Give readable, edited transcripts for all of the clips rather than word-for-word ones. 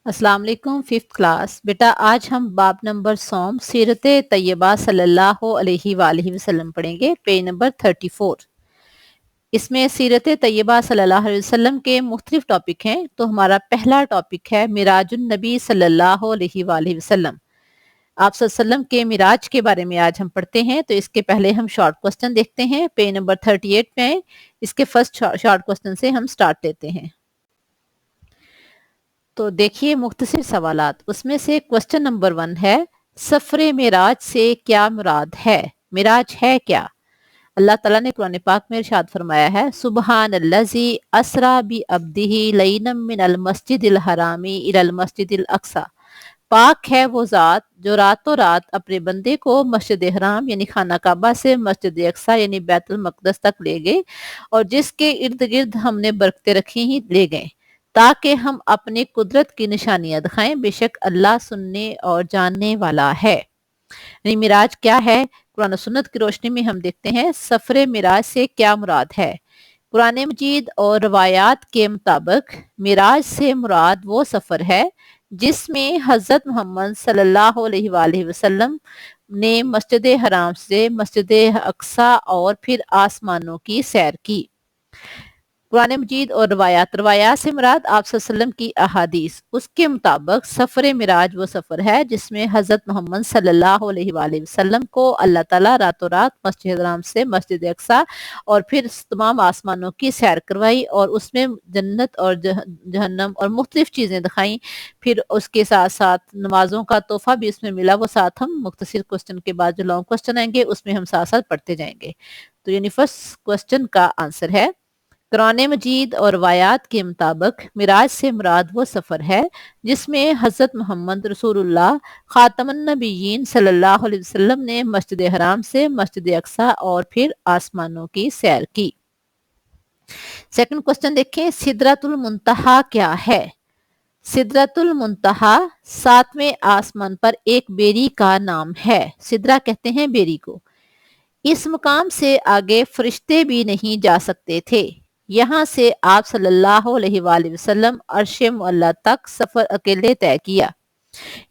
अस्सलाम वालेकुम। Fifth class बेटा, आज हम बाब नंबर सोम सीरत तैयबा सल्लल्लाहु अलैहि वालैहि वसल्लम पढ़ेंगे, पेज नंबर 34। इसमें सीरत तैयबा सल्लल्लाहु अलैहि वसल्लम के मुख्तलिफ टॉपिक हैं। तो हमारा पहला टॉपिक है मिराजुन नबी सल्लल्लाहु अलैहि वालैहि वसल्लम। आप सल्लल्लाहु के मिराज के बारे में आज हम पढ़ते हैं। तो इसके पहले हम शॉर्ट क्वेश्चन देखते हैं, पेज नंबर 38 में है। इसके फर्स्ट शॉर्ट क्वेश्चन से हम स्टार्ट लेते हैं। तो देखिए मुख्तसर सवालात, उसमें से क्वेश्चन नंबर 1 है, सफरे मिराज से क्या मुराद है? मिराज है क्या? अल्लाह ताला ने कुरान पाक में इरशाद फरमाया है, सुबहान अल्लज़ी असरा बि अब्दिही लैनम मिनल मस्जिदिल हरामी इलल मस्जिदिल अक्सा। पाक है वो ज़ात जो रातों रात अपने बंदे को मस्जिद हराम यानी खाना काबा से मस्जिद अक्सा यानी बैतुल मक़दस तक ले गए, और जिसके इर्द गिर्द हमने बरकतें रखी ही ले गए, ताकि हम अपनी कुदरत की निशानियां दिखाएं। बेशक अल्लाह सुनने और जानने वाला है। यानी मिराज क्या है? कुरान और सुन्नत की रोशनी में हम देखते हैं सफरे मिराज से क्या मुराद है। कुरान मजीद और रवायात के मुताबिक मिराज से मुराद वो सफ़र है जिसमें हज़रत मोहम्मद सल्लल्लाहु अलैहि वसल्लम ने मस्जिद हराम से मस्जिद अक्सा और फिर आसमानों की सैर की। कुरान मजीद और रवायात से मुराद आप सल्लल्लाहु की अहादीस। उसके मुताबिक सफ़र मिराज वो सफ़र है जिसमें हज़रत मोहम्मद सल्लल्लाहु अलैहि वसल्लम को अल्लाह ताला रातों रात मस्जिद हराम से मस्जिद अक्सा और फिर तमाम आसमानों की सैर करवाई, और उसमें जन्नत और जहन्नम और मुख्तलिफ चीज़ें दिखाई। फिर उसके साथ साथ नमाजों का तोहफा भी उसमें मिला। वो साथ हम मुख्तसर क्वेश्चन के बाद जो लॉन्ग क्वेश्चन आएंगे उसमें हम साथ साथ पढ़ते जाएंगे। तो यानी फर्स्ट क्वेश्चन का आंसर है, कुरान मजीद और रवायात के मुताबिक मिराज से मुराद वो सफ़र है जिसमें हज़रत मोहम्मद रसूलुल्लाह ख़ातमुन नबिय्यीन सल्लल्लाहु अलैहि वसल्लम ने मस्जिद हराम से मस्जिद अक्सा और फिर आसमानों की सैर की। सेकंड क्वेश्चन देखें, सिदरतुल मुंतहा क्या है? सिदरतुल मुंतहा सातवें आसमान पर एक बेरी का नाम है। सिदरा कहते हैं बेरी को। इस मुकाम से आगे फरिश्ते भी नहीं जा सकते थे। यहाँ से आप सल्लल्लाहु अलैहि वसल्लम अर्श मुअल्ला तक सफर अकेले तय किया।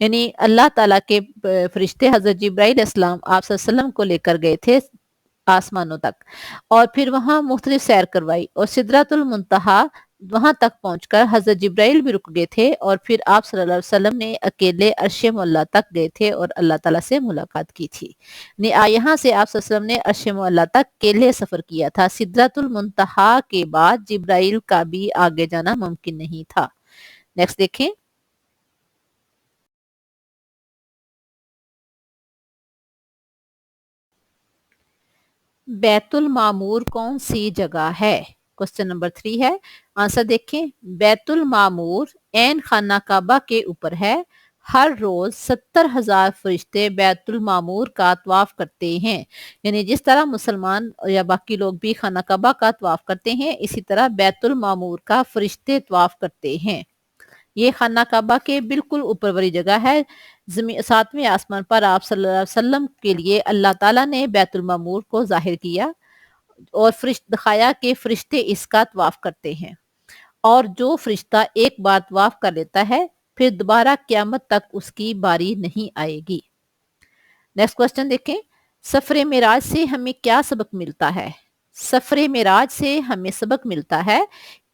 यानी अल्लाह ताला के फरिश्ते हजरत जिब्राइल अस्सलाम आप सल्लल्लाहु को लेकर गए थे आसमानों तक, और फिर वहां मुख्तलिफ सैर करवाई, और सिदरतुल मुंतहा वहां तक पहुंचकर हजरत जिब्राइल भी रुक गए थे, और फिर आप सल्लल्लाहु अलैहि वसल्लम ने अकेले अर्श मुअल्ला तक गए थे और अल्लाह ताला से मुलाकात की थी। यहाँ से आप सल्लल्लाहु अलैहि वसल्लम ने अर्श मुअल्ला तक अकेले सफर किया था। सिदरतुल मुंतहा के बाद जिब्राइल का भी आगे जाना मुमकिन नहीं था। नेक्स्ट देखें, बैतुल मामूर कौन सी जगह है? क्वेश्चन नंबर 3 है। आंसर देखें, बैतुल मामूर ऐन खाना काबा के ऊपर है। हर रोज 70,000 फरिश्ते बैतुल मामूर का तवाफ करते हैं। यानी जिस तरह मुसलमान या बाकी लोग भी खाना काबा का तवाफ करते हैं, इसी तरह बैतुल मामूर का फरिश्ते तवाफ करते हैं। ये खाना काबा के बिल्कुल ऊपर वाली जगह है। सातवें आसमान पर आप सल्लल्लाहु अलैहि वसल्लम के लिए अल्लाह ताला ने बैतुल मामूर को जाहिर किया और दिखाया कि फरिश्ते इसका तवाफ करते हैं, और जो फरिश्ता एक बार तवाफ कर लेता है फिर दोबारा क़यामत तक उसकी बारी नहीं आएगी। नेक्स्ट क्वेश्चन देखें, सफरे मिराज से हमें क्या सबक मिलता है? सफरे मिराज से हमें सबक मिलता है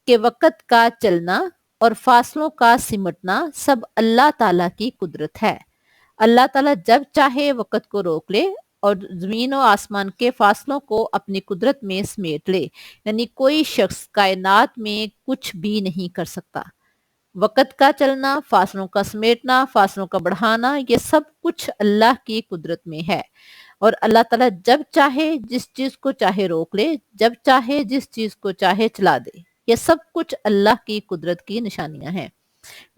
कि वक़्त का चलना और फासलों का सिमटना सब अल्लाह ताला की कुदरत है। अल्लाह ताला जब चाहे वक़्त को रोक ले और ज़मीन और आसमान के फासलों को अपनी कुदरत में समेट ले। यानी कोई शख्स कायनात में कुछ भी नहीं कर सकता। वक़्त का चलना, फासलों का समेटना, फासलों का बढ़ाना, ये सब कुछ अल्लाह की कुदरत में है। और अल्लाह ताला जब चाहे जिस चीज़ को चाहे रोक ले, जब चाहे जिस चीज़ को चाहे चला दे। ये सब कुछ अल्लाह की कुदरत की निशानियां हैं।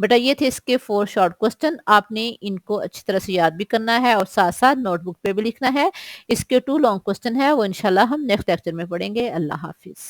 बेटा ये थे इसके 4 शॉर्ट क्वेश्चन। आपने इनको अच्छी तरह से याद भी करना है और साथ साथ नोटबुक पे भी लिखना है। इसके 2 लॉन्ग क्वेश्चन है, वो इंशाल्लाह हम नेक्स्ट लेक्चर में पढ़ेंगे। अल्लाह हाफिज़।